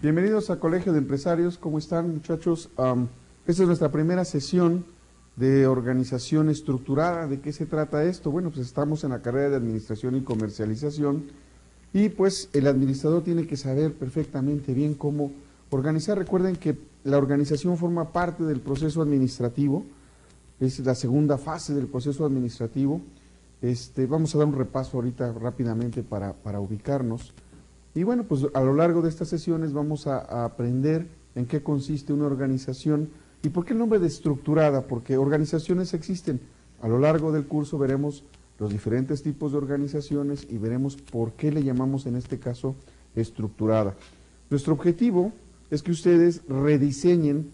Bienvenidos a Colegio de Empresarios. ¿Cómo están, muchachos? Esta es nuestra primera sesión de organización estructurada. ¿De qué se trata esto? Bueno, pues estamos en la carrera de Administración y Comercialización y pues el administrador tiene que saber perfectamente bien cómo organizar. Recuerden que la organización forma parte del proceso administrativo, es la segunda fase del proceso administrativo. Vamos a dar un repaso ahorita rápidamente para ubicarnos. Y bueno, pues a lo largo de estas sesiones vamos a aprender en qué consiste una organización y por qué el nombre de estructurada, porque organizaciones existen. A lo largo del curso veremos los diferentes tipos de organizaciones y veremos por qué le llamamos en este caso estructurada. Nuestro objetivo es que ustedes rediseñen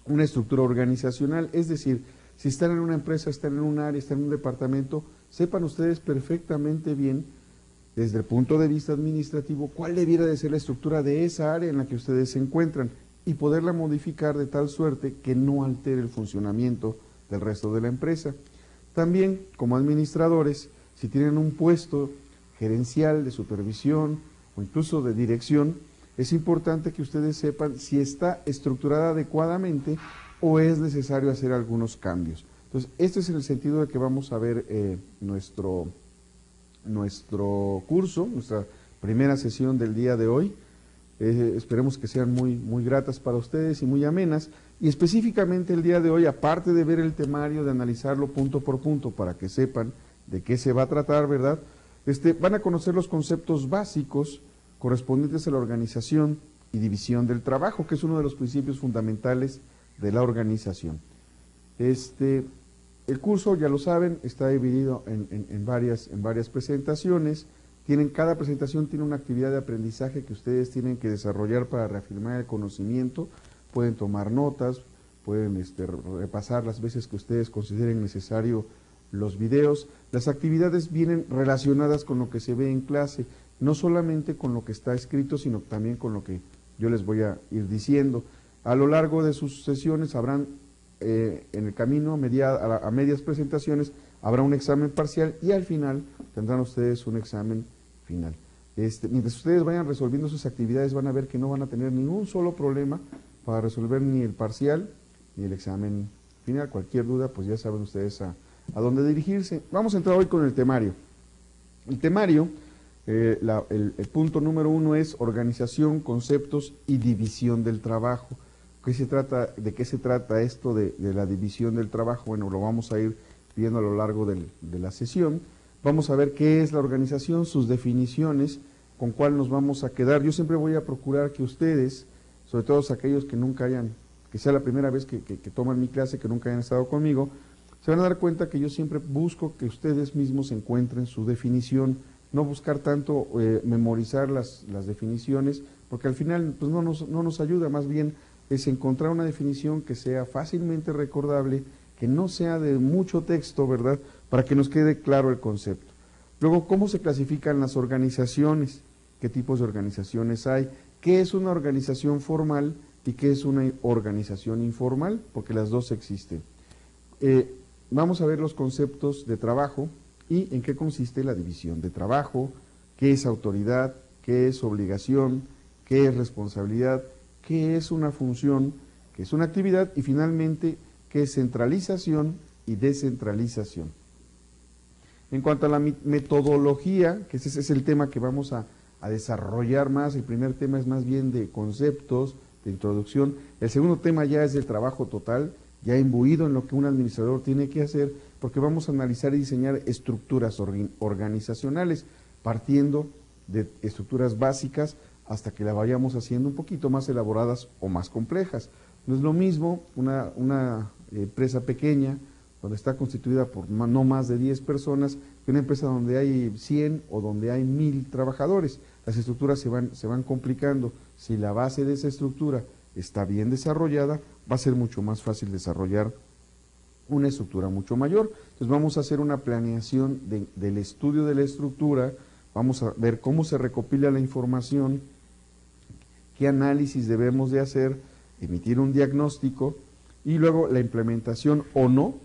una estructura organizacional, es decir, si están en una empresa, están en un área, están en un departamento, sepan ustedes perfectamente bien desde el punto de vista administrativo, cuál debiera de ser la estructura de esa área en la que ustedes se encuentran y poderla modificar de tal suerte que no altere el funcionamiento del resto de la empresa. También, como administradores, si tienen un puesto gerencial, de supervisión o incluso de dirección, es importante que ustedes sepan si está estructurada adecuadamente o es necesario hacer algunos cambios. Entonces, este es el sentido de que vamos a ver nuestro curso, nuestra primera sesión del día de hoy. Esperemos que sean muy gratas para ustedes y muy amenas. Y específicamente el día de hoy, aparte de ver el temario, de analizarlo punto por punto para que sepan de qué se va a tratar, ¿verdad? Van a conocer los conceptos básicos correspondientes a la organización y división del trabajo, que es uno de los principios fundamentales de la organización. El curso, ya lo saben, está dividido en varias presentaciones. Cada presentación tiene una actividad de aprendizaje que ustedes tienen que desarrollar para reafirmar el conocimiento. Pueden tomar notas, pueden repasar las veces que ustedes consideren necesario los videos. Las actividades vienen relacionadas con lo que se ve en clase, no solamente con lo que está escrito, sino también con lo que yo les voy a ir diciendo. A lo largo de sus sesiones habrán en el camino a medias presentaciones habrá un examen parcial y al final tendrán ustedes un examen final. Mientras ustedes vayan resolviendo sus actividades van a ver que no van a tener ningún solo problema para resolver ni el parcial ni el examen final. Cualquier duda pues ya saben ustedes a dónde dirigirse. Vamos a entrar hoy con el temario. El temario, el punto número 1 es organización, conceptos y división del trabajo. ¿De qué se trata esto de la división del trabajo? Bueno, lo vamos a ir viendo a lo largo de la sesión. Vamos a ver qué es la organización, sus definiciones, con cuál nos vamos a quedar. Yo siempre voy a procurar que ustedes, sobre todo aquellos que sea la primera vez que toman mi clase, que nunca hayan estado conmigo, se van a dar cuenta que yo siempre busco que ustedes mismos encuentren su definición, no buscar tanto memorizar las definiciones, porque al final pues, no nos ayuda, más bien es encontrar una definición que sea fácilmente recordable, que no sea de mucho texto, ¿verdad?, para que nos quede claro el concepto. Luego, ¿cómo se clasifican las organizaciones? ¿Qué tipos de organizaciones hay? ¿Qué es una organización formal y qué es una organización informal? Porque las dos existen. Vamos a ver los conceptos de trabajo y en qué consiste la división de trabajo, qué es autoridad, qué es obligación, qué es responsabilidad, qué es una función, qué es una actividad y finalmente qué es centralización y descentralización. En cuanto a la metodología, que ese es el tema que vamos a desarrollar más, el primer tema es más bien de conceptos, de introducción, el segundo tema ya es del trabajo total, ya imbuido en lo que un administrador tiene que hacer, porque vamos a analizar y diseñar estructuras organizacionales, partiendo de estructuras básicas hasta que la vayamos haciendo un poquito más elaboradas o más complejas. No es lo mismo una empresa pequeña, donde está constituida por no más de 10 personas, que una empresa donde hay 100 o donde hay 1000 trabajadores. Las estructuras se van complicando. Si la base de esa estructura está bien desarrollada, va a ser mucho más fácil desarrollar una estructura mucho mayor. Entonces vamos a hacer una planeación del estudio de la estructura, vamos a ver cómo se recopila la información, qué análisis debemos de hacer, emitir un diagnóstico y luego la implementación o no,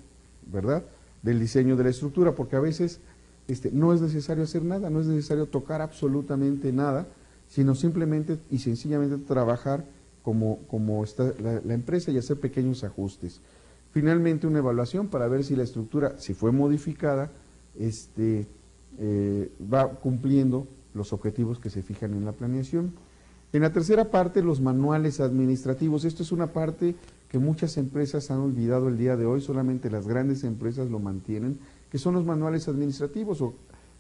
¿verdad?, del diseño de la estructura, porque a veces no es necesario hacer nada, no es necesario tocar absolutamente nada, sino simplemente y sencillamente trabajar como está la empresa y hacer pequeños ajustes. Finalmente, una evaluación para ver si la estructura, si fue modificada, va cumpliendo los objetivos que se fijan en la planeación. En la tercera parte, los manuales administrativos. Esto es una parte que muchas empresas han olvidado el día de hoy, solamente las grandes empresas lo mantienen, que son los manuales administrativos.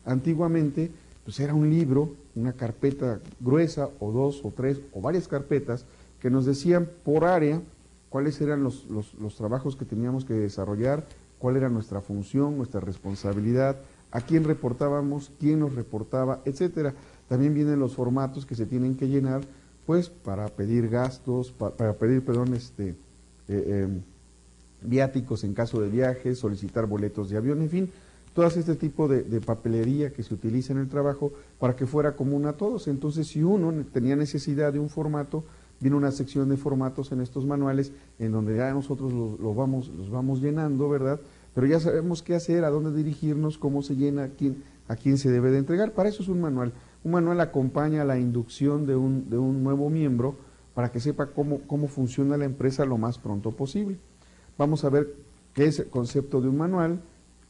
Antiguamente, pues era un libro, una carpeta gruesa, o dos, o tres, o varias carpetas, que nos decían por área cuáles eran los trabajos que teníamos que desarrollar, cuál era nuestra función, nuestra responsabilidad, a quién reportábamos, quién nos reportaba, etcétera. También vienen los formatos que se tienen que llenar, pues, para pedir gastos, para pedir, perdón, viáticos en caso de viajes, solicitar boletos de avión, en fin, todo este tipo de papelería que se utiliza en el trabajo para que fuera común a todos. Entonces, si uno tenía necesidad de un formato, viene una sección de formatos en estos manuales en donde ya nosotros los vamos llenando, ¿verdad? Pero ya sabemos qué hacer, a dónde dirigirnos, cómo se llena, a quién se debe de entregar. Para eso es un manual. Un manual acompaña la inducción de un nuevo miembro para que sepa cómo funciona la empresa lo más pronto posible. Vamos a ver qué es el concepto de un manual,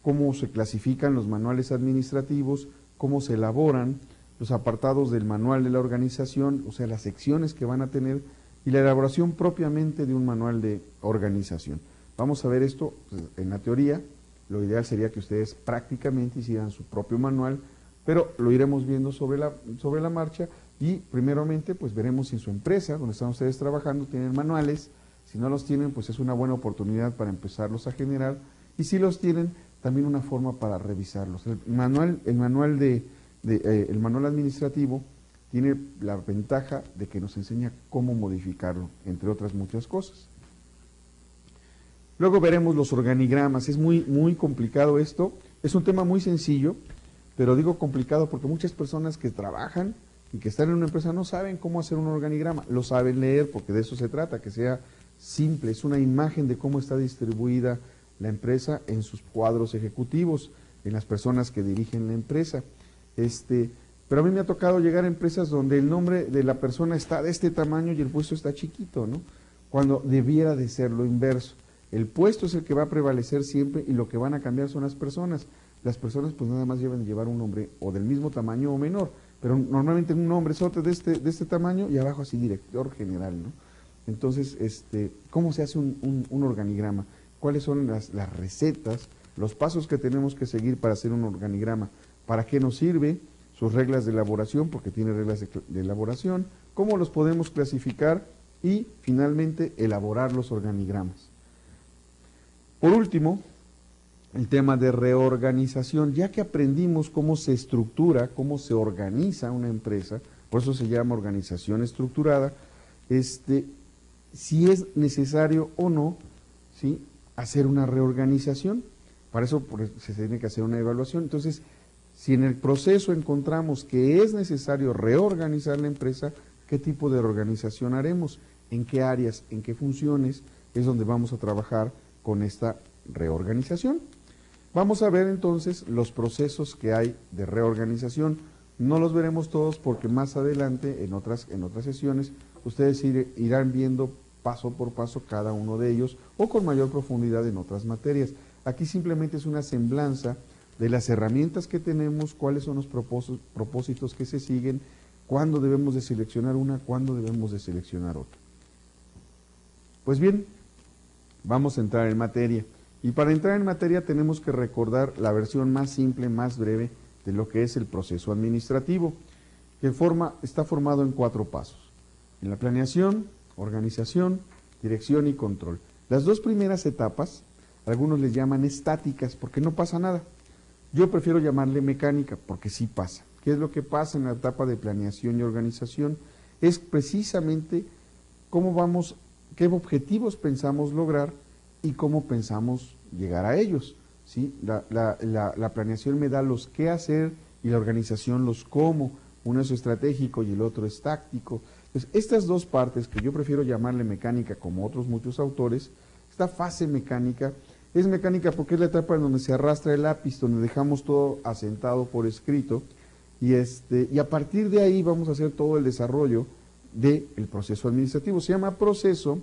cómo se clasifican los manuales administrativos, cómo se elaboran, los apartados del manual de la organización, o sea, las secciones que van a tener, y la elaboración propiamente de un manual de organización. Vamos a ver esto pues, en la teoría. Lo ideal sería que ustedes prácticamente hicieran su propio manual, pero lo iremos viendo sobre la marcha, y primeramente pues veremos si en su empresa, donde están ustedes trabajando, tienen manuales. Si no los tienen, pues es una buena oportunidad para empezarlos a generar, y si los tienen, también una forma para revisarlos. El manual administrativo tiene la ventaja de que nos enseña cómo modificarlo, entre otras muchas cosas. Luego veremos los organigramas. Es muy complicado esto. Es un tema muy sencillo, pero digo complicado porque muchas personas que trabajan y que están en una empresa no saben cómo hacer un organigrama. Lo saben leer porque de eso se trata, que sea simple. Es una imagen de cómo está distribuida la empresa en sus cuadros ejecutivos, en las personas que dirigen la empresa. Pero a mí me ha tocado llegar a empresas donde el nombre de la persona está de este tamaño y el puesto está chiquito, ¿no? Cuando debiera de ser lo inverso. El puesto es el que va a prevalecer siempre y lo que van a cambiar son las personas. Las personas pues nada más deben llevar un nombre o del mismo tamaño o menor, pero normalmente un nombre de este tamaño y abajo así director general, ¿no? Entonces, ¿cómo se hace un organigrama? ¿Cuáles son las recetas, los pasos que tenemos que seguir para hacer un organigrama? ¿Para qué nos sirve? Sus reglas de elaboración, porque tiene reglas de elaboración, cómo los podemos clasificar y finalmente elaborar los organigramas. Por último, el tema de reorganización. Ya que aprendimos cómo se estructura, cómo se organiza una empresa, por eso se llama organización estructurada, si es necesario o no, ¿sí?, hacer una reorganización. Para eso se tiene que hacer una evaluación. Entonces, si en el proceso encontramos que es necesario reorganizar la empresa, ¿qué tipo de reorganización haremos? ¿En qué áreas, en qué funciones es donde vamos a trabajar con esta reorganización? Vamos a ver entonces los procesos que hay de reorganización. No los veremos todos porque más adelante, en otras sesiones, ustedes irán viendo paso por paso cada uno de ellos o con mayor profundidad en otras materias. Aquí simplemente es una semblanza de las herramientas que tenemos, cuáles son los propósitos que se siguen, cuándo debemos de seleccionar una, cuándo debemos de seleccionar otra. Pues bien, vamos a entrar en materia. Y para entrar en materia tenemos que recordar la versión más simple, más breve de lo que es el proceso administrativo, que está formado en 4 pasos. En la planeación, organización, dirección y control. Las 2 primeras etapas, algunos les llaman estáticas porque no pasa nada. Yo prefiero llamarle mecánica porque sí pasa. ¿Qué es lo que pasa en la etapa de planeación y organización? Es precisamente qué objetivos pensamos lograr y cómo pensamos llegar a ellos, ¿sí? La planeación me da los qué hacer y la organización los cómo. Uno es estratégico y el otro es táctico. Entonces, estas 2 partes, que yo prefiero llamarle mecánica como otros muchos autores, esta fase mecánica es mecánica porque es la etapa en donde se arrastra el lápiz, donde dejamos todo asentado por escrito Y a partir de ahí vamos a hacer todo el desarrollo del proceso administrativo. Se llama proceso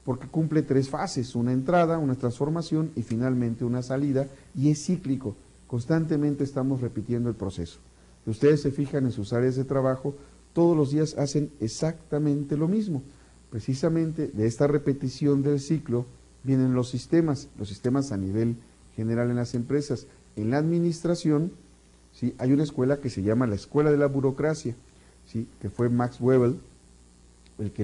porque cumple 3 fases, una entrada, una transformación y finalmente una salida, y es cíclico, constantemente estamos repitiendo el proceso. Si ustedes se fijan en sus áreas de trabajo, todos los días hacen exactamente lo mismo. Precisamente de esta repetición del ciclo vienen los sistemas a nivel general en las empresas. En la administración, ¿sí?, hay una escuela que se llama la Escuela de la Burocracia, ¿sí?, que fue Max Weber el que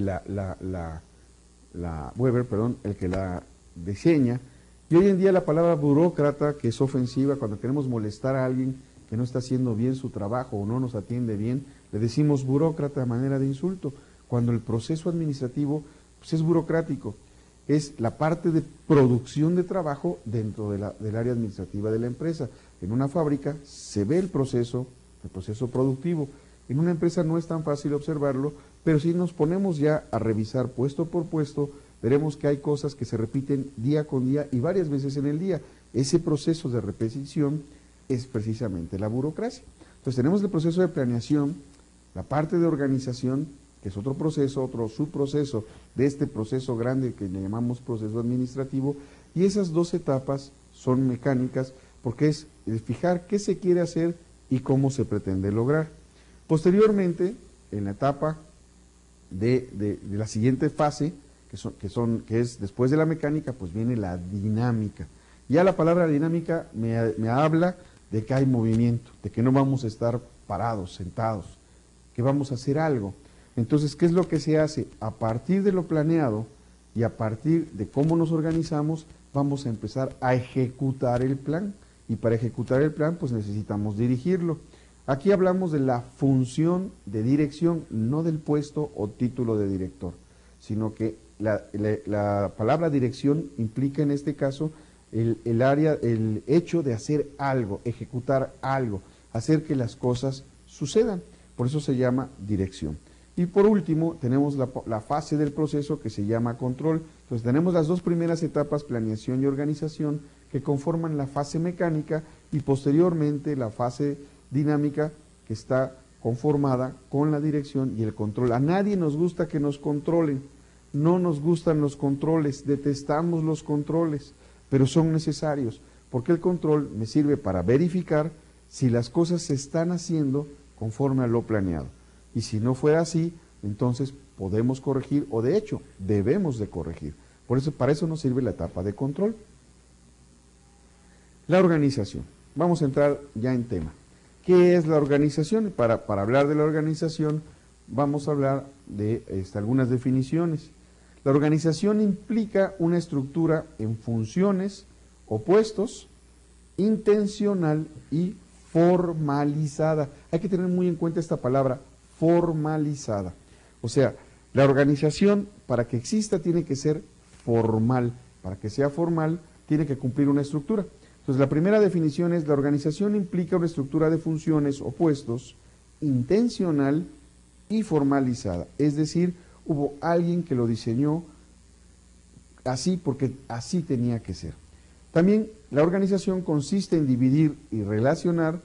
el que la diseña, y hoy en día la palabra burócrata, que es ofensiva, cuando queremos molestar a alguien que no está haciendo bien su trabajo o no nos atiende bien, le decimos burócrata de manera de insulto, cuando el proceso administrativo pues, es burocrático, es la parte de producción de trabajo dentro del área administrativa de la empresa. En una fábrica se ve el proceso productivo. En una empresa no es tan fácil observarlo, pero si nos ponemos ya a revisar puesto por puesto, veremos que hay cosas que se repiten día con día y varias veces en el día. Ese proceso de repetición es precisamente la burocracia. Entonces tenemos el proceso de planeación, la parte de organización, que es otro proceso, otro subproceso de este proceso grande que le llamamos proceso administrativo, y esas 2 etapas son mecánicas porque es fijar qué se quiere hacer y cómo se pretende lograr. Posteriormente, en la etapa de la siguiente fase, que es después de la mecánica, pues viene la dinámica. Ya la palabra dinámica me habla de que hay movimiento, de que no vamos a estar parados, sentados, que vamos a hacer algo. Entonces, ¿qué es lo que se hace? A partir de lo planeado y a partir de cómo nos organizamos, vamos a empezar a ejecutar el plan. Y para ejecutar el plan, pues necesitamos dirigirlo. Aquí hablamos de la función de dirección, no del puesto o título de director, sino que la palabra dirección implica en este caso el hecho de hacer algo, ejecutar algo, hacer que las cosas sucedan. Por eso se llama dirección. Y por último, tenemos la fase del proceso que se llama control. Entonces tenemos las 2 primeras etapas, planeación y organización, que conforman la fase mecánica, y posteriormente la fase dinámica, que está conformada con la dirección y el control. A nadie nos gusta que nos controlen, no nos gustan los controles, detestamos los controles, pero son necesarios, porque el control me sirve para verificar si las cosas se están haciendo conforme a lo planeado. Y si no fuera así, entonces podemos corregir, o de hecho, debemos de corregir. Por eso, para eso nos sirve la etapa de control. La organización. Vamos a entrar ya en tema. ¿Qué es la organización? Para hablar de la organización, vamos a hablar de algunas definiciones. La organización implica una estructura en funciones o puestos, intencional y formalizada. Hay que tener muy en cuenta esta palabra, formalizada. O sea, la organización, para que exista, tiene que ser formal. Para que sea formal, tiene que cumplir una estructura. Entonces, la primera definición es: la organización implica una estructura de funciones o puestos intencional y formalizada. Es decir, hubo alguien que lo diseñó así porque así tenía que ser. También la organización consiste en dividir y relacionar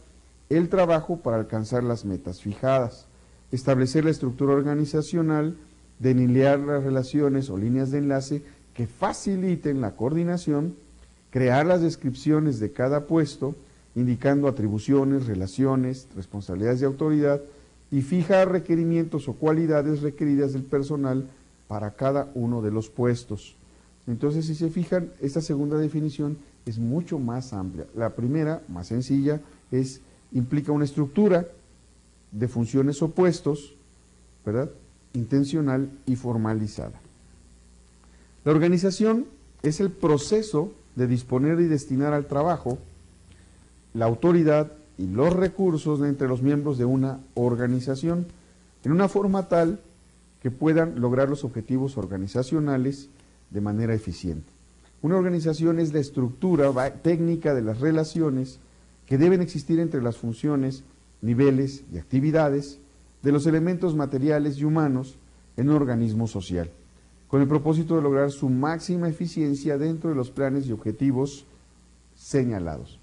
el trabajo para alcanzar las metas fijadas, establecer la estructura organizacional, delinear las relaciones o líneas de enlace que faciliten la coordinación, crear las descripciones de cada puesto, indicando atribuciones, relaciones, responsabilidades de autoridad, y fijar requerimientos o cualidades requeridas del personal para cada uno de los puestos. Entonces, si se fijan, esta segunda definición es mucho más amplia. La primera, más sencilla, implica una estructura de funciones o puestos, ¿verdad?, intencional y formalizada. La organización es el proceso de disponer y destinar al trabajo la autoridad y los recursos de entre los miembros de una organización en una forma tal que puedan lograr los objetivos organizacionales de manera eficiente. Una organización es la estructura técnica de las relaciones que deben existir entre las funciones, niveles y actividades de los elementos materiales y humanos en un organismo social, con el propósito de lograr su máxima eficiencia dentro de los planes y objetivos señalados.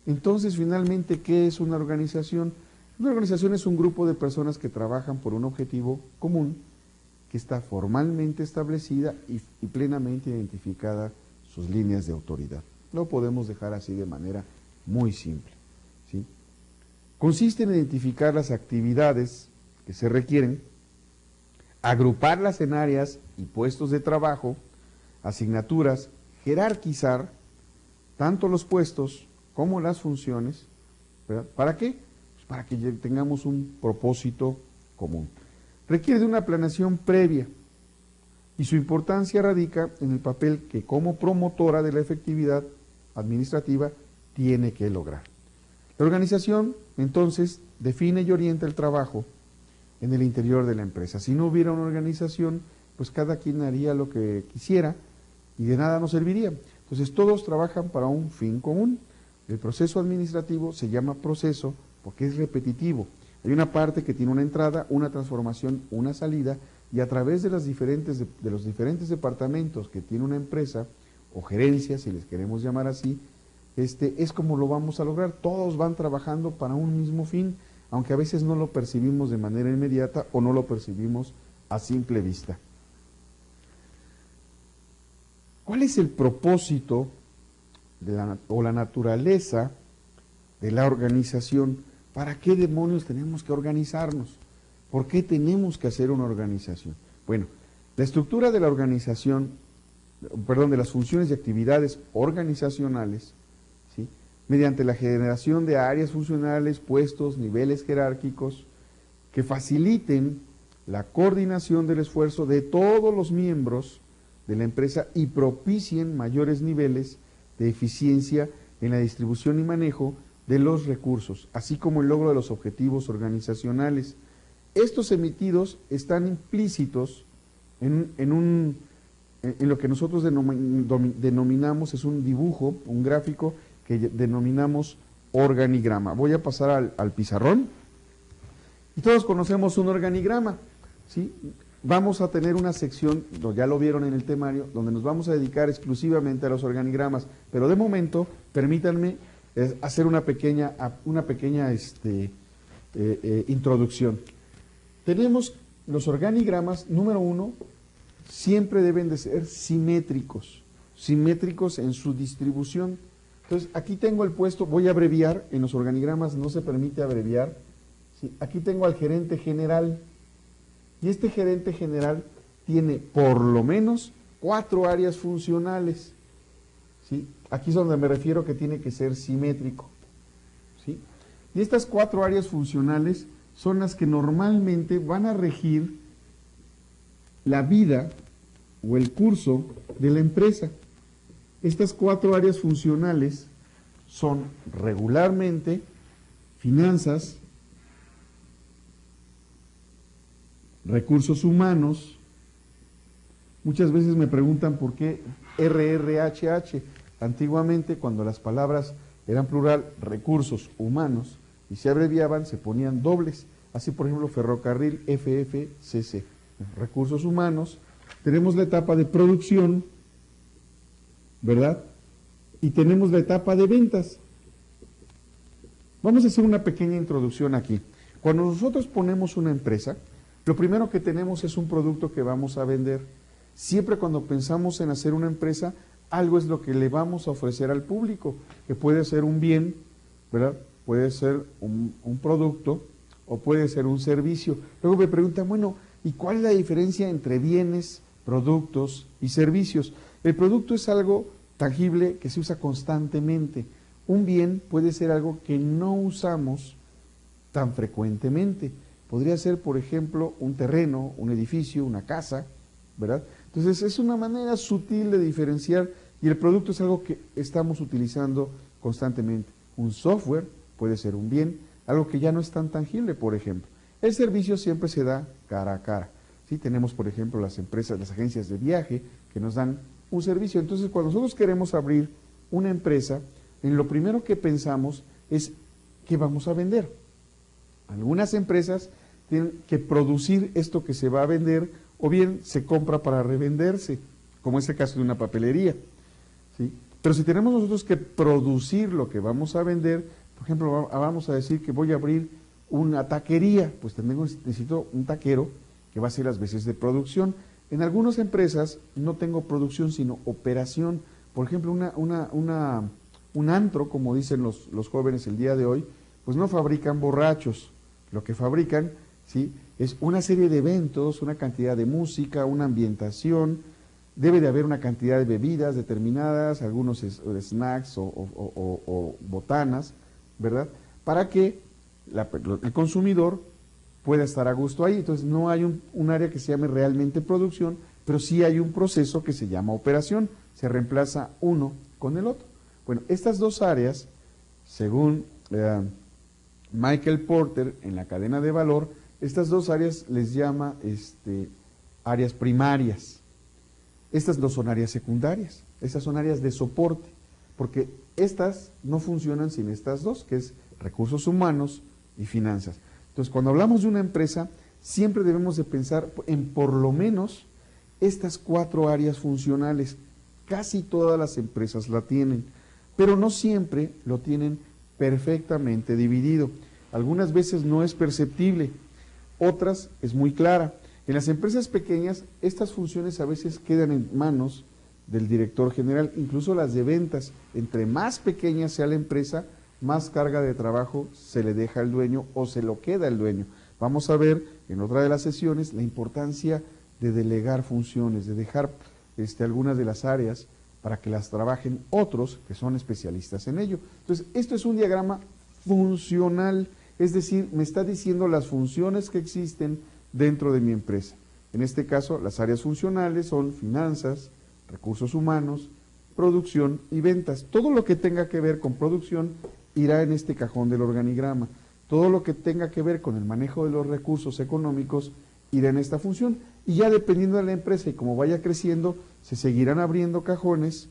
Entonces, finalmente, ¿qué es una organización? Una organización es un grupo de personas que trabajan por un objetivo común, que está formalmente establecida y plenamente identificada sus líneas de autoridad. Lo podemos dejar así de manera muy simple, ¿sí? Consiste en identificar las actividades que se requieren, agruparlas en áreas y puestos de trabajo, asignaturas, jerarquizar tanto los puestos como las funciones, ¿verdad? ¿Para qué? Pues para que tengamos un propósito común. Requiere de una planeación previa y su importancia radica en el papel que como promotora de la efectividad administrativa tiene que lograr. La organización, entonces, define y orienta el trabajo en el interior de la empresa. Si no hubiera una organización, pues cada quien haría lo que quisiera y de nada nos serviría. Entonces todos trabajan para un fin común. El proceso administrativo se llama proceso porque es repetitivo. Hay una parte que tiene una entrada, una transformación, una salida, y a través de los diferentes departamentos que tiene una empresa, o gerencia, si les queremos llamar así, es como lo vamos a lograr. Todos van trabajando para un mismo fin, aunque a veces no lo percibimos de manera inmediata o no lo percibimos a simple vista. ¿Cuál es el propósito o la naturaleza de la organización? ¿Para qué demonios tenemos que organizarnos? ¿Por qué tenemos que hacer una organización? Bueno, la estructura de la organización, de las funciones y actividades organizacionales, ¿sí?, mediante la generación de áreas funcionales, puestos, niveles jerárquicos, que faciliten la coordinación del esfuerzo de todos los miembros de la empresa y propicien mayores niveles de eficiencia en la distribución y manejo de los recursos, así como el logro de los objetivos organizacionales. Estos emitidos están implícitos en lo que nosotros denominamos, es un dibujo, un gráfico que denominamos organigrama. Voy a pasar al pizarrón y todos conocemos un organigrama, ¿sí? Vamos a tener una sección, ya lo vieron en el temario, donde nos vamos a dedicar exclusivamente a los organigramas, pero de momento, permítanme hacer una pequeña introducción. Tenemos los organigramas, número uno, siempre deben de ser simétricos en su distribución. Entonces, aquí tengo el puesto, voy a abreviar, en los organigramas no se permite abreviar, ¿sí? Aquí tengo al gerente general, y este gerente general tiene por lo menos 4 áreas funcionales, ¿sí? Aquí es donde me refiero que tiene que ser simétrico, ¿sí? Y estas 4 áreas funcionales son las que normalmente van a regir la vida o el curso de la empresa. Estas 4 áreas funcionales son regularmente finanzas, recursos humanos. Muchas veces me preguntan por qué RRHH. Antiguamente, cuando las palabras eran plural, recursos humanos, y se abreviaban, se ponían dobles. Así, por ejemplo, ferrocarril, FFCC. Recursos humanos. Tenemos la etapa de producción, ¿verdad? Y tenemos la etapa de ventas. Vamos a hacer una pequeña introducción aquí. Cuando nosotros ponemos una empresa, lo primero que tenemos es un producto que vamos a vender. Siempre cuando pensamos en hacer una empresa, algo es lo que le vamos a ofrecer al público, que puede ser un bien, ¿verdad? Puede ser un producto o puede ser un servicio. Luego me preguntan, bueno, ¿y cuál es la diferencia entre bienes, productos y servicios? El producto es algo tangible que se usa constantemente. Un bien puede ser algo que no usamos tan frecuentemente. Podría ser, por ejemplo, un terreno, un edificio, una casa, ¿verdad? Entonces es una manera sutil de diferenciar, y el producto es algo que estamos utilizando constantemente. Un software puede ser un bien, algo que ya no es tan tangible, por ejemplo. El servicio siempre se da cara a cara, ¿sí? Tenemos, por ejemplo, las empresas, las agencias de viaje que nos dan un servicio. Entonces, cuando nosotros queremos abrir una empresa, en lo primero que pensamos es ¿qué vamos a vender? Algunas empresas tienen que producir esto que se va a vender, o bien se compra para revenderse, como es el caso de una papelería, ¿sí? Pero si tenemos nosotros que producir lo que vamos a vender, por ejemplo, vamos a decir que voy a abrir una taquería, pues necesito un taquero que va a hacer las veces de producción. En algunas empresas no tengo producción, sino operación. Por ejemplo, un antro, como dicen los jóvenes el día de hoy, pues no fabrican borrachos. Lo que fabrican, ¿sí?, es una serie de eventos, una cantidad de música, una ambientación. Debe de haber una cantidad de bebidas determinadas, algunos snacks o botanas, ¿verdad? Para que el consumidor pueda estar a gusto ahí. Entonces no hay un área que se llame realmente producción, pero sí hay un proceso que se llama operación. Se reemplaza uno con el otro. Bueno, estas dos áreas, según Michael Porter en la cadena de valor, estas dos áreas les llama áreas primarias. Estas no son áreas secundarias, estas son áreas de soporte, porque estas no funcionan sin estas dos, que es recursos humanos y finanzas. Entonces, cuando hablamos de una empresa, siempre debemos de pensar en por lo menos estas 4 áreas funcionales. Casi todas las empresas la tienen, pero no siempre lo tienen perfectamente dividido. Algunas veces no es perceptible, otras es muy clara. En las empresas pequeñas, estas funciones a veces quedan en manos del director general, incluso las de ventas. Entre más pequeña sea la empresa, más carga de trabajo se le deja al dueño o se lo queda al dueño. Vamos a ver en otra de las sesiones la importancia de delegar funciones, de dejar algunas de las áreas para que las trabajen otros que son especialistas en ello. Entonces, esto es un diagrama funcional, es decir, me está diciendo las funciones que existen dentro de mi empresa. En este caso, las áreas funcionales son finanzas, recursos humanos, producción y ventas. Todo lo que tenga que ver con producción irá en este cajón del organigrama. Todo lo que tenga que ver con el manejo de los recursos económicos irá en esta función. Y ya dependiendo de la empresa y como vaya creciendo, se seguirán abriendo cajones,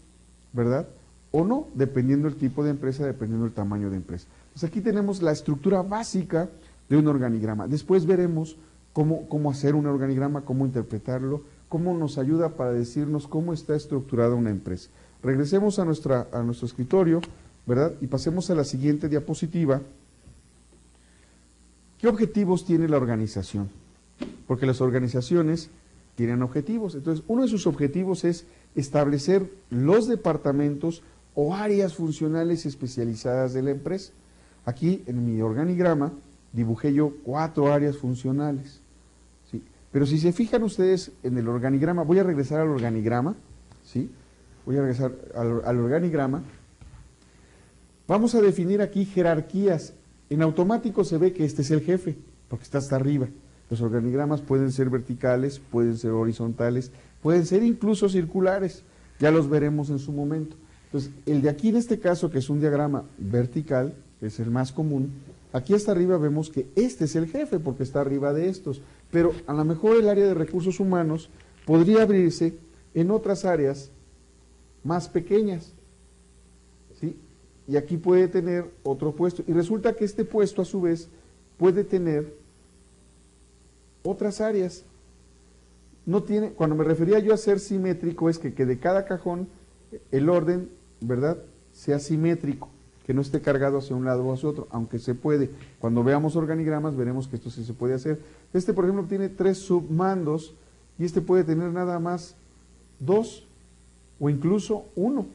¿verdad? O no, dependiendo del tipo de empresa, dependiendo del tamaño de empresa. Entonces aquí tenemos la estructura básica de un organigrama. Después veremos cómo hacer un organigrama, cómo interpretarlo, cómo nos ayuda para decirnos cómo está estructurada una empresa. Regresemos a nuestro escritorio, ¿verdad? Y pasemos a la siguiente diapositiva. ¿Qué objetivos tiene la organización? Porque las organizaciones tienen objetivos. Entonces, uno de sus objetivos es establecer los departamentos o áreas funcionales especializadas de la empresa. Aquí, en mi organigrama, dibujé yo 4 áreas funcionales. ¿Sí? Pero si se fijan ustedes en el organigrama, voy a regresar al organigrama, ¿sí? Voy a regresar al organigrama. Vamos a definir aquí jerarquías. En automático se ve que este es el jefe, porque está hasta arriba. Los organigramas pueden ser verticales, pueden ser horizontales, pueden ser incluso circulares. Ya los veremos en su momento. Entonces, el de aquí en este caso, que es un diagrama vertical, que es el más común, aquí hasta arriba vemos que este es el jefe, porque está arriba de estos. Pero a lo mejor el área de recursos humanos podría abrirse en otras áreas más pequeñas, ¿sí? Y aquí puede tener otro puesto. Y resulta que este puesto, a su vez, puede tener otras áreas. No tiene, cuando me refería yo a ser simétrico, es que de cada cajón el orden, ¿verdad?, sea simétrico, que no esté cargado hacia un lado o hacia otro, aunque se puede. Cuando veamos organigramas veremos que esto sí se puede hacer. Este, por ejemplo, tiene 3 submandos y este puede tener nada más 2 o incluso 1,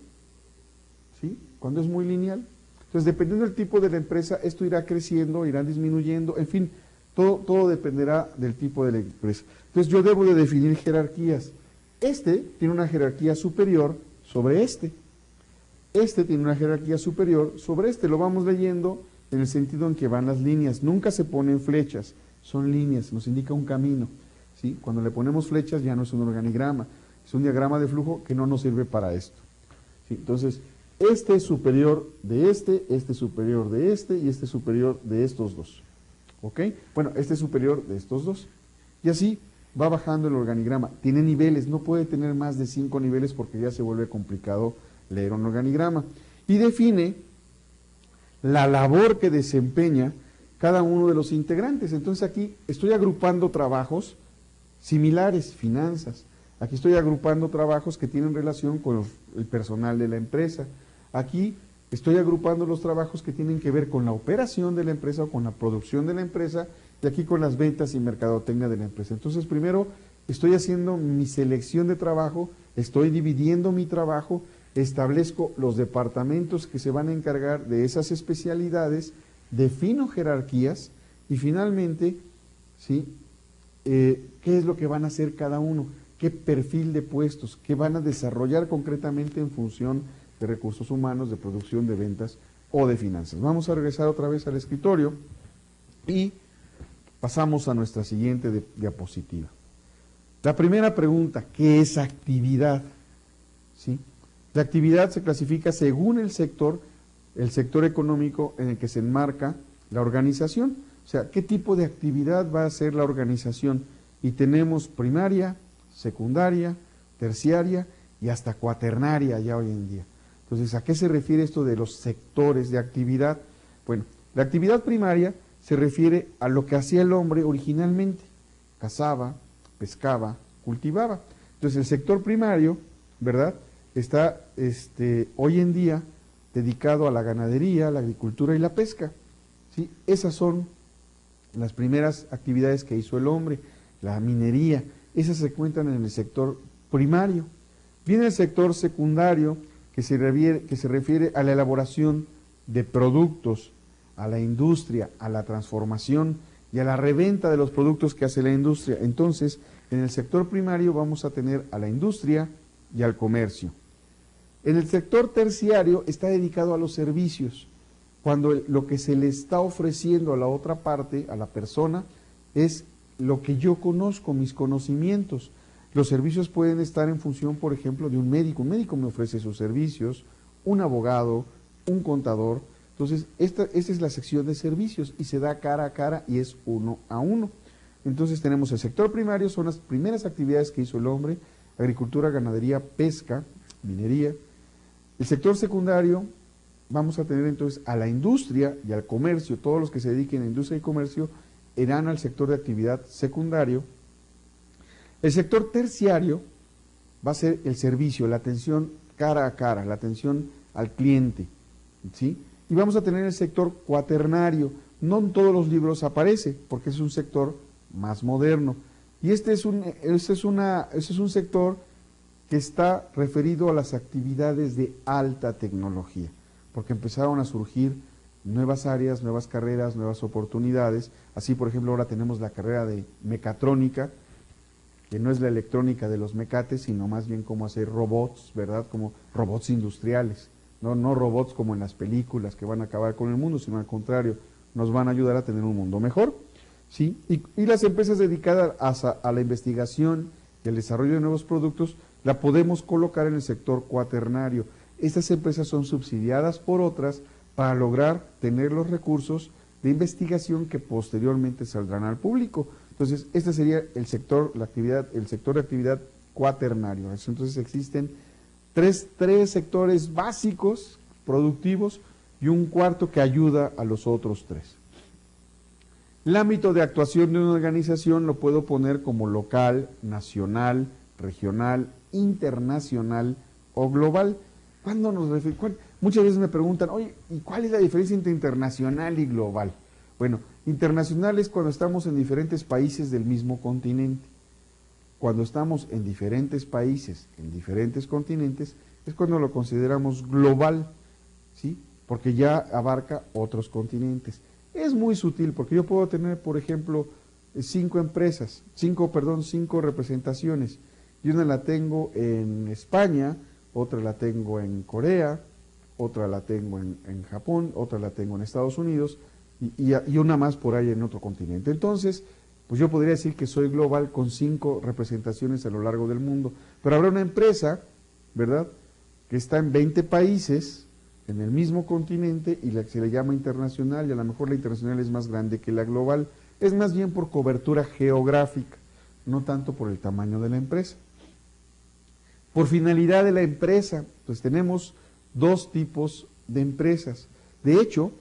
¿sí?, cuando es muy lineal. Entonces, dependiendo del tipo de la empresa, esto irá creciendo, irá disminuyendo, en fin, todo dependerá del tipo de la empresa. Entonces, yo debo de definir jerarquías. Este tiene una jerarquía superior sobre este. Este tiene una jerarquía superior sobre este. Lo vamos leyendo en el sentido en que van las líneas. Nunca se ponen flechas, son líneas, nos indica un camino, ¿sí? Cuando le ponemos flechas ya no es un organigrama, es un diagrama de flujo que no nos sirve para esto, ¿sí? Entonces, este es superior de este superior de este y este superior de estos dos. ¿Ok? Bueno, este es superior de estos dos. Y así va bajando el organigrama. Tiene niveles, no puede tener más de 5 niveles porque ya se vuelve complicado leer un organigrama. Y define la labor que desempeña cada uno de los integrantes. Entonces aquí estoy agrupando trabajos similares, finanzas. Aquí estoy agrupando trabajos que tienen relación con el personal de la empresa. Aquí estoy agrupando los trabajos que tienen que ver con la operación de la empresa o con la producción de la empresa, y aquí con las ventas y mercadotecnia de la empresa. Entonces, primero estoy haciendo mi selección de trabajo, estoy dividiendo mi trabajo, establezco los departamentos que se van a encargar de esas especialidades, defino jerarquías y finalmente, ¿sí? ¿Qué es lo que van a hacer cada uno? ¿Qué perfil de puestos? ¿Qué van a desarrollar concretamente en función de recursos humanos, de producción, de ventas o de finanzas? Vamos a regresar otra vez al escritorio y pasamos a nuestra siguiente diapositiva. La primera pregunta, ¿qué es actividad? ¿Sí? La actividad se clasifica según el sector económico en el que se enmarca la organización. O sea, ¿qué tipo de actividad va a hacer la organización? Y tenemos primaria, secundaria, terciaria y hasta cuaternaria ya hoy en día. Entonces, ¿a qué se refiere esto de los sectores de actividad? Bueno, la actividad primaria se refiere a lo que hacía el hombre originalmente: cazaba, pescaba, cultivaba. Entonces, el sector primario, ¿verdad?, está hoy en día dedicado a la ganadería, la agricultura y la pesca. ¿Sí? Esas son las primeras actividades que hizo el hombre. La minería, esas se encuentran en el sector primario. Viene el sector secundario, que se refiere a la elaboración de productos, a la industria, a la transformación y a la reventa de los productos que hace la industria. Entonces, en el sector primario vamos a tener a la industria y al comercio. En el sector terciario está dedicado a los servicios, cuando lo que se le está ofreciendo a la otra parte, a la persona, es lo que yo conozco, mis conocimientos. Los servicios pueden estar en función, por ejemplo, de un médico. Un médico me ofrece sus servicios, un abogado, un contador. Entonces, esta es la sección de servicios y se da cara a cara y es uno a uno. Entonces tenemos el sector primario, son las primeras actividades que hizo el hombre: agricultura, ganadería, pesca, minería. El sector secundario, vamos a tener entonces a la industria y al comercio. Todos los que se dediquen a industria y comercio irán al sector de actividad secundario. El sector terciario va a ser el servicio, la atención cara a cara, la atención al cliente, ¿sí? Y vamos a tener el sector cuaternario. No en todos los libros aparece, porque es un sector más moderno. Y este es un sector que está referido a las actividades de alta tecnología, porque empezaron a surgir nuevas áreas, nuevas carreras, nuevas oportunidades. Así, por ejemplo, ahora tenemos la carrera de mecatrónica, que no es la electrónica de los mecates, sino más bien cómo hacer robots, ¿verdad? Como robots industriales, no robots como en las películas que van a acabar con el mundo, sino al contrario, nos van a ayudar a tener un mundo mejor, ¿sí? Y las empresas dedicadas a la investigación y el desarrollo de nuevos productos, la podemos colocar en el sector cuaternario. Estas empresas son subsidiadas por otras para lograr tener los recursos de investigación que posteriormente saldrán al público. Entonces, este sería el sector de actividad cuaternario. Entonces, existen tres sectores básicos, productivos, y un cuarto que ayuda a los otros tres. El ámbito de actuación de una organización lo puedo poner como local, nacional, regional, internacional o global. Muchas veces me preguntan, oye, ¿y cuál es la diferencia entre internacional y global? Bueno, internacional es cuando estamos en diferentes países del mismo continente. Cuando estamos en diferentes países, en diferentes continentes, es cuando lo consideramos global, ¿sí? Porque ya abarca otros continentes. Es muy sutil, porque yo puedo tener, por ejemplo, 5 representaciones, y una la tengo en España, otra la tengo en Corea, otra la tengo en Japón, otra la tengo en Estados Unidos, y una más por ahí en otro continente. Entonces, pues yo podría decir que soy global con 5 representaciones a lo largo del mundo, pero habrá una empresa, ¿verdad?, que está en 20 países, en el mismo continente, y se le llama internacional, y a lo mejor la internacional es más grande que la global. Es más bien por cobertura geográfica, no tanto por el tamaño de la empresa. Por finalidad de la empresa, pues tenemos 2 tipos de empresas. De hecho,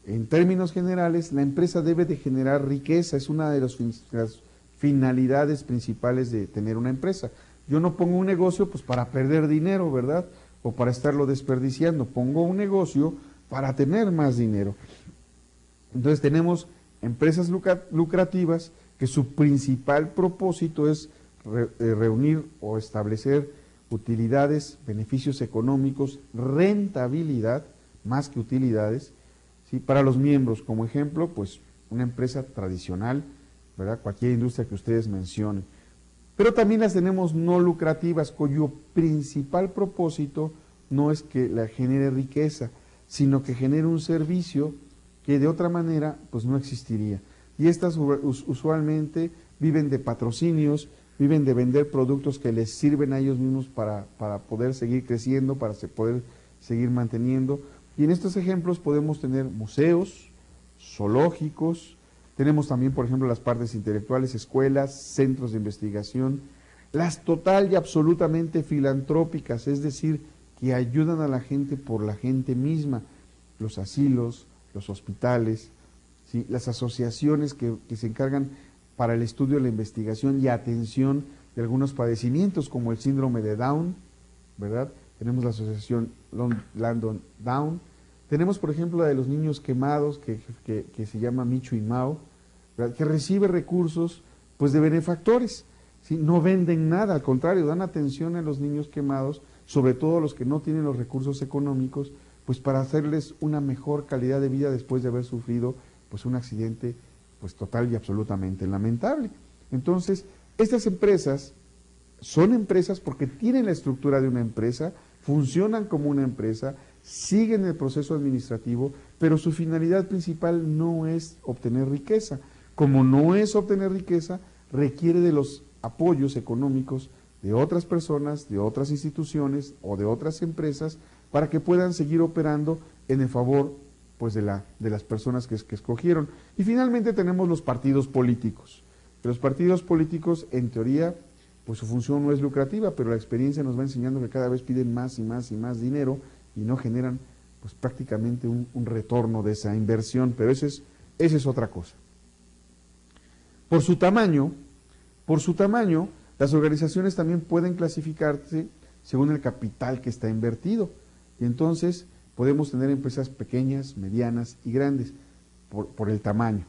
en términos generales, la empresa debe de generar riqueza, es una de las finalidades principales de tener una empresa. Yo no pongo un negocio pues para perder dinero, ¿verdad? O para estarlo desperdiciando. Pongo un negocio para tener más dinero. Entonces tenemos empresas lucrativas que su principal propósito es reunir o establecer utilidades, beneficios económicos, rentabilidad, más que utilidades, ¿sí? Para los miembros. Como ejemplo, pues una empresa tradicional, ¿verdad? Cualquier industria que ustedes mencionen. Pero también las tenemos no lucrativas, cuyo principal propósito no es que la genere riqueza, sino que genere un servicio que de otra manera pues no existiría. Y estas usualmente viven de patrocinios, viven de vender productos que les sirven a ellos mismos para poder seguir creciendo, para poder seguir manteniendo. Y en estos ejemplos podemos tener museos, zoológicos, tenemos también, por ejemplo, las partes intelectuales, escuelas, centros de investigación, las total y absolutamente filantrópicas, es decir, que ayudan a la gente por la gente misma, los asilos, los hospitales, ¿sí? Las asociaciones que se encargan para el estudio, la investigación y atención de algunos padecimientos, como el síndrome de Down, ¿verdad? Tenemos la asociación Landon Down. Tenemos, por ejemplo, la de los niños quemados, que se llama Michu y Mao, ¿verdad? Que recibe recursos pues de benefactores, ¿sí? No venden nada, al contrario, dan atención a los niños quemados, sobre todo a los que no tienen los recursos económicos, pues para hacerles una mejor calidad de vida después de haber sufrido pues un accidente pues total y absolutamente lamentable. Entonces, estas empresas son empresas porque tienen la estructura de una empresa, funcionan como una empresa, siguen el proceso administrativo, pero su finalidad principal no es obtener riqueza. Como no es obtener riqueza, requiere de los apoyos económicos de otras personas, de otras instituciones o de otras empresas para que puedan seguir operando en el favor pues de las personas que escogieron. Y finalmente tenemos los partidos políticos. Los partidos políticos, en teoría, pues su función no es lucrativa, pero la experiencia nos va enseñando que cada vez piden más y más y más dinero y no generan pues prácticamente un retorno de esa inversión, pero esa es otra cosa. Por su tamaño, las organizaciones también pueden clasificarse según el capital que está invertido. Y entonces podemos tener empresas pequeñas, medianas y grandes por el tamaño,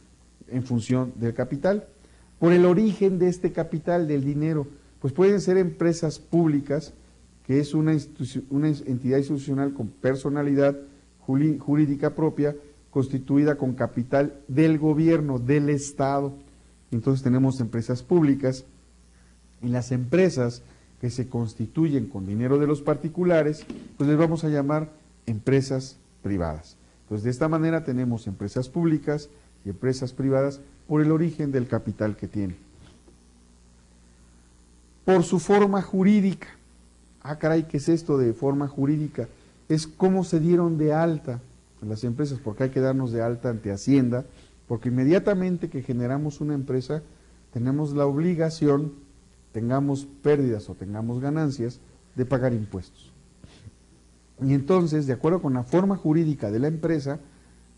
en función del capital. Por el origen de este capital, del dinero, pues pueden ser empresas públicas, que es una entidad institucional con personalidad jurídica propia, constituida con capital del gobierno, del Estado. Entonces tenemos empresas públicas, y las empresas que se constituyen con dinero de los particulares, pues les vamos a llamar empresas privadas. Entonces, de esta manera tenemos empresas públicas y empresas privadas por el origen del capital que tienen. Por su forma jurídica. Ah, caray, ¿qué es esto de forma jurídica? Es cómo se dieron de alta las empresas, porque hay que darnos de alta ante Hacienda, porque inmediatamente que generamos una empresa, tenemos la obligación, tengamos pérdidas o tengamos ganancias, de pagar impuestos. Y entonces, de acuerdo con la forma jurídica de la empresa,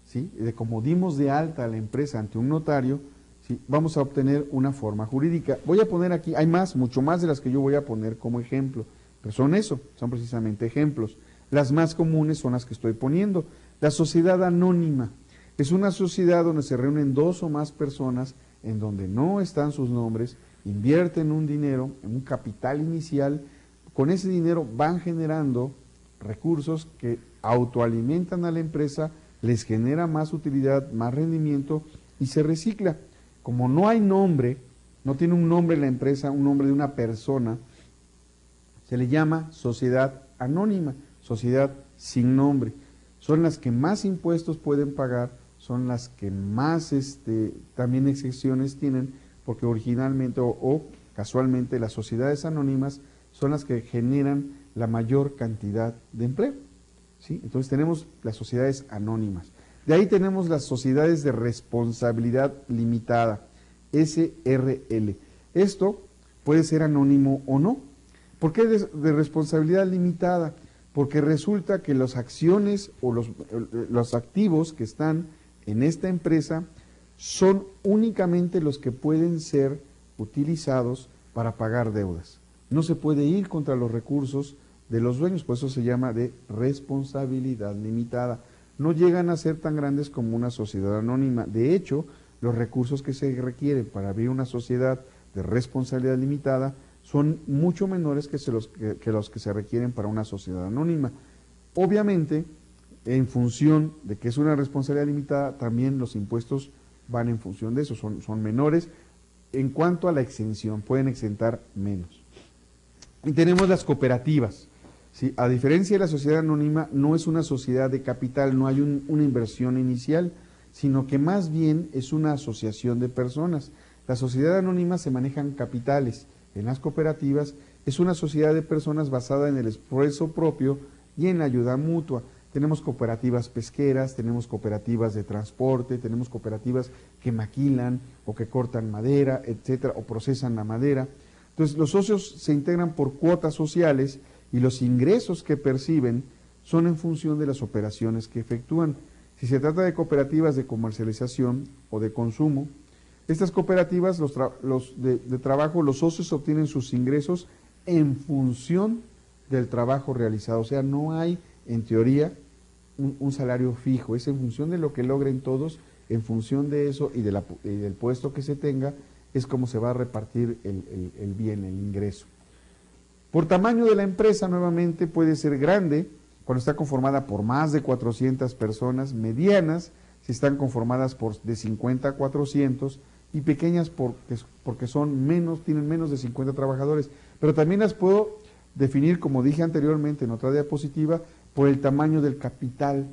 ¿sí? De cómo dimos de alta a la empresa ante un notario, ¿sí? Vamos a obtener una forma jurídica. Voy a poner aquí, hay más, mucho más de las que yo voy a poner como ejemplo, pero son precisamente ejemplos. Las más comunes son las que estoy poniendo. La sociedad anónima es una sociedad donde se reúnen dos o más personas, en donde no están sus nombres, invierten un dinero, un capital inicial, con ese dinero van generando recursos que autoalimentan a la empresa, les genera más utilidad, más rendimiento y se recicla. Como no hay nombre, no tiene un nombre la empresa, un nombre de una persona, se le llama sociedad anónima, sociedad sin nombre. Son las que más impuestos pueden pagar, son las que más también excepciones tienen, porque originalmente o casualmente las sociedades anónimas son las que generan la mayor cantidad de empleo, ¿sí? Entonces tenemos las sociedades anónimas. De ahí tenemos las sociedades de responsabilidad limitada, SRL. Esto puede ser anónimo o no. ¿Por qué de responsabilidad limitada? Porque resulta que las acciones o los activos que están en esta empresa son únicamente los que pueden ser utilizados para pagar deudas. No se puede ir contra los recursos de los dueños, por eso se llama de responsabilidad limitada. No llegan a ser tan grandes como una sociedad anónima. De hecho, los recursos que se requieren para abrir una sociedad de responsabilidad limitada son mucho menores que los que se requieren para una sociedad anónima. Obviamente, en función de que es una responsabilidad limitada, también los impuestos van en función de eso, son menores en cuanto a la exención, pueden exentar menos. Y tenemos las cooperativas. ¿Sí? A diferencia de la sociedad anónima, no es una sociedad de capital, no hay una inversión inicial, sino que más bien es una asociación de personas. La sociedad anónima se manejan capitales, en las cooperativas es una sociedad de personas basada en el esfuerzo propio y en la ayuda mutua. Tenemos cooperativas pesqueras, tenemos cooperativas de transporte, tenemos cooperativas que maquilan o que cortan madera, etcétera, o procesan la madera. Entonces, los socios se integran por cuotas sociales y los ingresos que perciben son en función de las operaciones que efectúan. Si se trata de cooperativas de comercialización o de consumo, estas cooperativas de trabajo, los socios obtienen sus ingresos en función del trabajo realizado. O sea, no hay, en teoría, un salario fijo, es en función de lo que logren todos, en función de eso y del puesto que se tenga, es como se va a repartir el bien, el ingreso. Por tamaño de la empresa, nuevamente, puede ser grande, cuando está conformada por más de 400 personas, medianas, si están conformadas de 50 a 400, y pequeñas porque tienen menos de 50 trabajadores. Pero también las puedo definir, como dije anteriormente en otra diapositiva, por el tamaño del capital.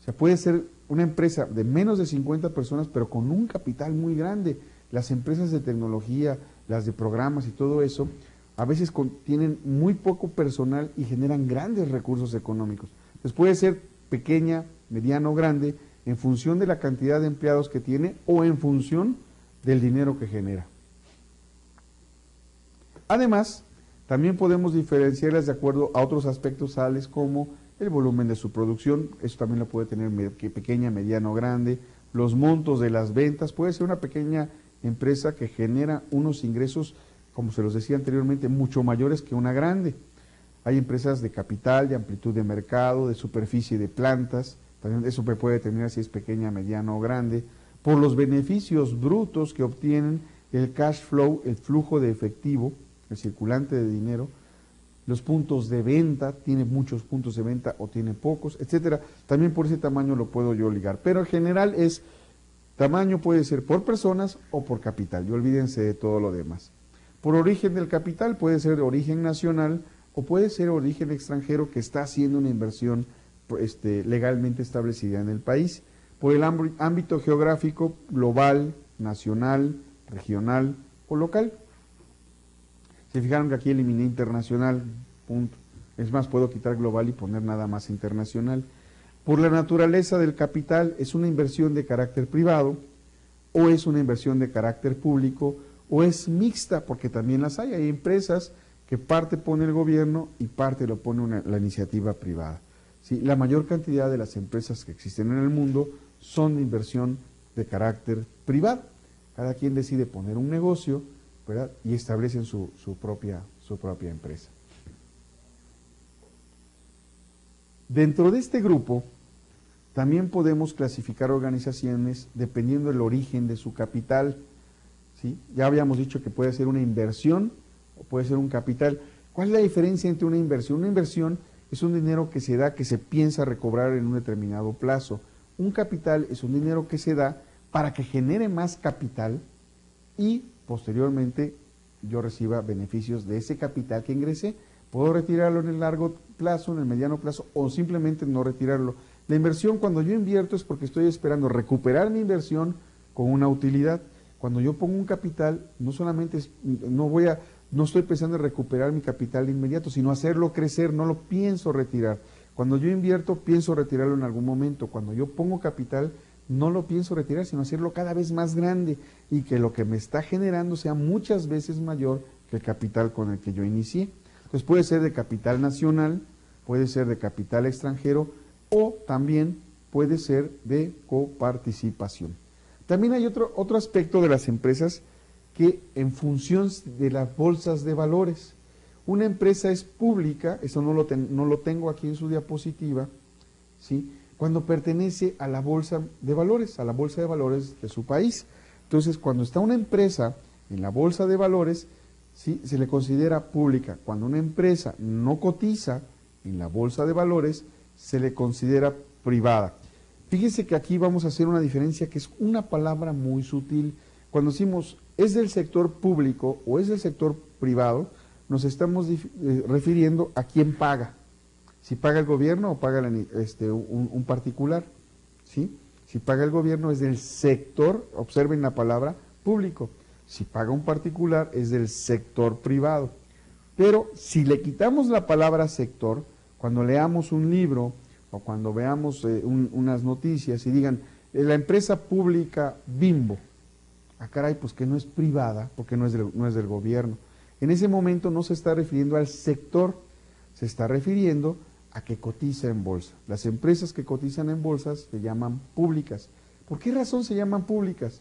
O sea, puede ser una empresa de menos de 50 personas, pero con un capital muy grande. Las empresas de tecnología, las de programas y todo eso, a veces tienen muy poco personal y generan grandes recursos económicos. Entonces puede ser pequeña, mediano o grande, en función de la cantidad de empleados que tiene o en función del dinero que genera. Además, también podemos diferenciarlas de acuerdo a otros aspectos tales como el volumen de su producción, eso también lo puede tener pequeña, mediano o grande, los montos de las ventas, puede ser una pequeña empresa que genera unos ingresos, como se los decía anteriormente, mucho mayores que una grande. Hay empresas de capital, de amplitud de mercado, de superficie de plantas, también eso puede determinar si es pequeña, mediana o grande, por los beneficios brutos que obtienen, el cash flow, el flujo de efectivo, el circulante de dinero, los puntos de venta, tiene muchos puntos de venta o tiene pocos, etcétera. También por ese tamaño lo puedo yo ligar, pero en general tamaño puede ser por personas o por capital, y olvídense de todo lo demás. Por origen del capital puede ser de origen nacional o puede ser origen extranjero que está haciendo una inversión legalmente establecida en el país. Por el ámbito geográfico, global, nacional, regional o local. Se fijaron que aquí eliminé internacional, punto. Es más, puedo quitar global y poner nada más internacional. Por la naturaleza del capital, es una inversión de carácter privado, o es una inversión de carácter público, o es mixta, porque también las hay. Hay empresas que parte pone el gobierno y parte lo pone la iniciativa privada. ¿Sí? La mayor cantidad de las empresas que existen en el mundo son de inversión de carácter privado. Cada quien decide poner un negocio, ¿verdad? Y establecen su propia empresa. Dentro de este grupo, también podemos clasificar organizaciones dependiendo del origen de su capital. ¿Sí? Ya habíamos dicho que puede ser una inversión o puede ser un capital. ¿Cuál es la diferencia entre una inversión? Una inversión es un dinero que se da, que se piensa recobrar en un determinado plazo. Un capital es un dinero que se da para que genere más capital y posteriormente yo reciba beneficios de ese capital que ingresé. Puedo retirarlo en el largo plazo, en el mediano plazo o simplemente no retirarlo. La inversión, cuando yo invierto, es porque estoy esperando recuperar mi inversión con una utilidad. Cuando yo pongo un capital, no solamente no estoy pensando en recuperar mi capital de inmediato, sino hacerlo crecer, no lo pienso retirar. Cuando yo invierto, pienso retirarlo en algún momento. Cuando yo pongo capital, no lo pienso retirar, sino hacerlo cada vez más grande y que lo que me está generando sea muchas veces mayor que el capital con el que yo inicié. Entonces puede ser de capital nacional, puede ser de capital extranjero o también puede ser de coparticipación. También hay otro aspecto de las empresas que en función de las bolsas de valores, Una empresa es pública, eso no lo tengo aquí en su diapositiva, ¿sí? Cuando pertenece a la bolsa de valores, de su país. Entonces, cuando está una empresa en la bolsa de valores, ¿sí?, se le considera pública. Cuando una empresa no cotiza en la bolsa de valores, se le considera privada. Fíjese que aquí vamos a hacer una diferencia que es una palabra muy sutil. Cuando decimos es del sector público o es del sector privado, nos estamos refiriendo a quién paga. Si paga el gobierno o paga un particular, ¿sí? Si paga el gobierno es del sector, observen la palabra, público. Si paga un particular es del sector privado. Pero si le quitamos la palabra sector, cuando leamos un libro o cuando veamos unas noticias y digan, la empresa pública Bimbo, caray, pues que no es privada, porque no es del gobierno. En ese momento no se está refiriendo al sector, se está refiriendo a que cotiza en bolsa. Las empresas que cotizan en bolsas se llaman públicas. ¿Por qué razón se llaman públicas?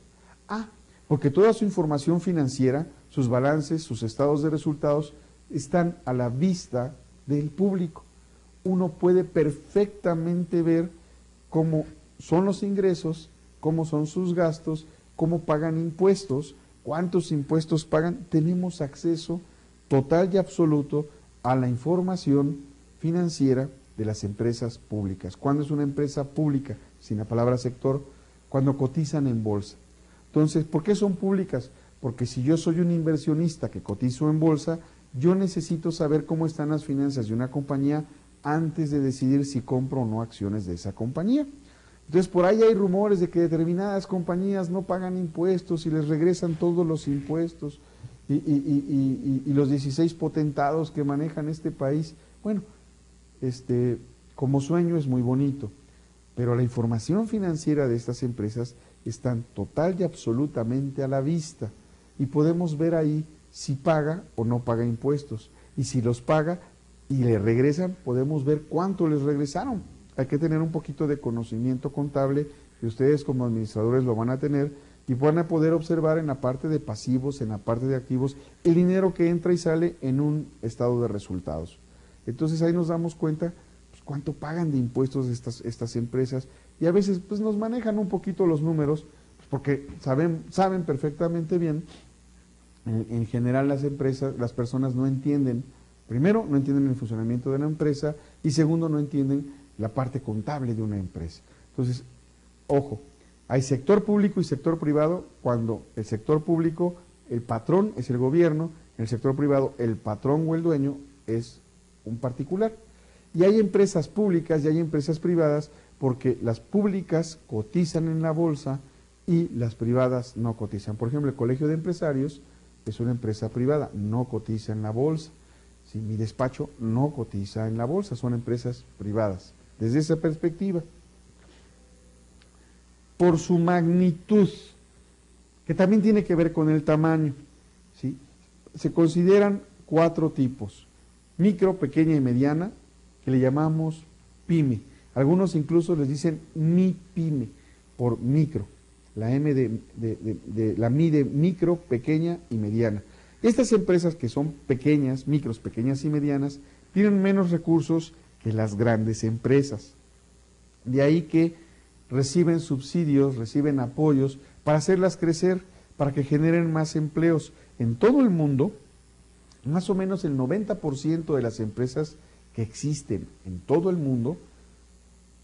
Porque toda su información financiera, sus balances, sus estados de resultados, están a la vista del público. Uno puede perfectamente ver cómo son los ingresos, cómo son sus gastos, cómo pagan impuestos, cuántos impuestos pagan. Tenemos acceso total y absoluto a la información financiera de las empresas públicas. ¿Cuándo es una empresa pública? Sin la palabra sector, cuando cotizan en bolsa. Entonces, ¿por qué son públicas? Porque si yo soy un inversionista que cotizo en bolsa, yo necesito saber cómo están las finanzas de una compañía antes de decidir si compro o no acciones de esa compañía. Entonces, por ahí hay rumores de que determinadas compañías no pagan impuestos y les regresan todos los impuestos y los 16 potentados que manejan este país. Bueno, como sueño es muy bonito, pero la información financiera de estas empresas están total y absolutamente a la vista y podemos ver ahí si paga o no paga impuestos, y si los paga y le regresan, podemos ver cuánto les regresaron. Hay que tener un poquito de conocimiento contable, y ustedes como administradores lo van a tener, y van a poder observar en la parte de pasivos, en la parte de activos, el dinero que entra y sale en un estado de resultados. Entonces ahí nos damos cuenta pues, cuánto pagan de impuestos estas empresas, y a veces pues nos manejan un poquito los números, pues, porque saben perfectamente bien. En general las personas no entienden, primero no entienden el funcionamiento de la empresa, y segundo no entienden la parte contable de una empresa. Entonces, ojo, hay sector público y sector privado. Cuando el sector público, el patrón es el gobierno, en el sector privado el patrón o el dueño es un particular. Y hay empresas públicas y hay empresas privadas, porque las públicas cotizan en la bolsa y las privadas no cotizan. Por ejemplo, el Colegio de Empresarios es una empresa privada, no cotiza en la bolsa. ¿Sí? Mi despacho no cotiza en la bolsa, son empresas privadas. Desde esa perspectiva, por su magnitud, que también tiene que ver con el tamaño, ¿sí? Se consideran 4 tipos: micro, pequeña y mediana, que le llamamos pyme. Algunos incluso les dicen mi pyme por micro. La M la mi de micro, pequeña y mediana. Estas empresas que son pequeñas, micros, pequeñas y medianas, tienen menos recursos que las grandes empresas. De ahí que reciben subsidios, reciben apoyos para hacerlas crecer, para que generen más empleos. En todo el mundo, más o menos el 90% de las empresas que existen en todo el mundo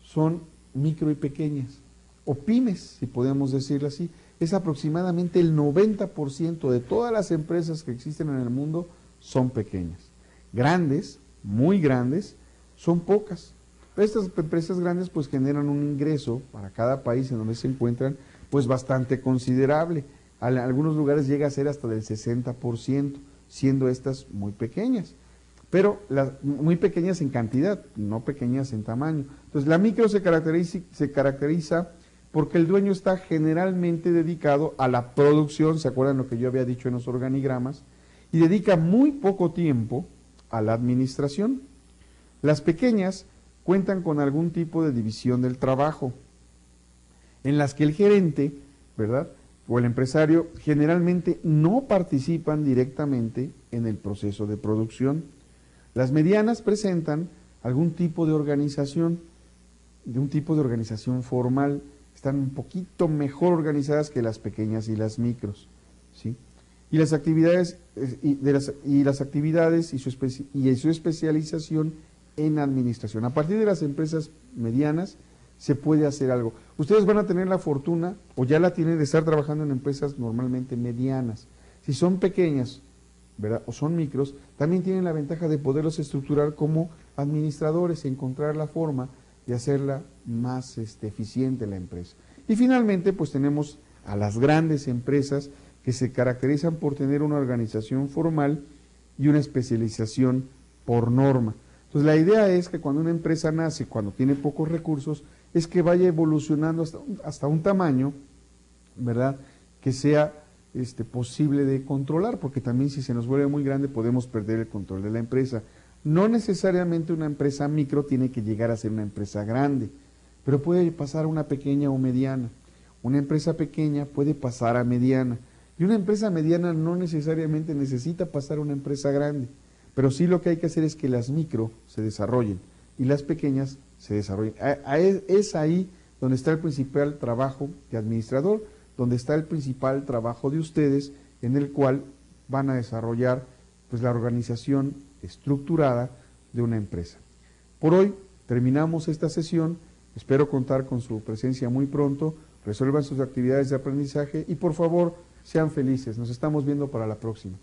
son micro y pequeñas, o pymes, si podemos decirlo así. Es aproximadamente el 90% de todas las empresas que existen en el mundo son pequeñas. Grandes, muy grandes, son pocas. Estas empresas grandes pues generan un ingreso para cada país en donde se encuentran pues bastante considerable. En algunos lugares llega a ser hasta del 60%, siendo estas muy pequeñas. Pero muy pequeñas en cantidad, no pequeñas en tamaño. Entonces la micro se caracteriza porque el dueño está generalmente dedicado a la producción, ¿se acuerdan lo que yo había dicho en los organigramas? Y dedica muy poco tiempo a la administración. Las pequeñas cuentan con algún tipo de división del trabajo, en las que el gerente, ¿verdad?, o el empresario generalmente no participan directamente en el proceso de producción. Las medianas presentan algún tipo de organización, formal, están un poquito mejor organizadas que las pequeñas y las micros, ¿sí? Y las actividades y su especialización en administración. A partir de las empresas medianas se puede hacer algo. Ustedes van a tener la fortuna, o ya la tienen, de estar trabajando en empresas normalmente medianas. Si son pequeñas, ¿verdad?, o son micros, también tienen la ventaja de poderlos estructurar como administradores, encontrar la forma de hacerla más eficiente la empresa. Y finalmente, pues tenemos a las grandes empresas que se caracterizan por tener una organización formal y una especialización por norma. Entonces, la idea es que cuando una empresa nace, cuando tiene pocos recursos, es que vaya evolucionando hasta un tamaño, ¿verdad?, que sea posible de controlar, porque también si se nos vuelve muy grande podemos perder el control de la empresa. No necesariamente una empresa micro tiene que llegar a ser una empresa grande, pero puede pasar a una pequeña o mediana. Una empresa pequeña puede pasar a mediana, y una empresa mediana no necesariamente necesita pasar a una empresa grande, pero sí lo que hay que hacer es que las micro se desarrollen y las pequeñas se desarrollen. Es ahí donde está el principal trabajo de administrador, donde está el principal trabajo de ustedes, en el cual van a desarrollar pues la organización estructurada de una empresa. Por hoy terminamos esta sesión, espero contar con su presencia muy pronto, resuelvan sus actividades de aprendizaje y por favor sean felices, nos estamos viendo para la próxima.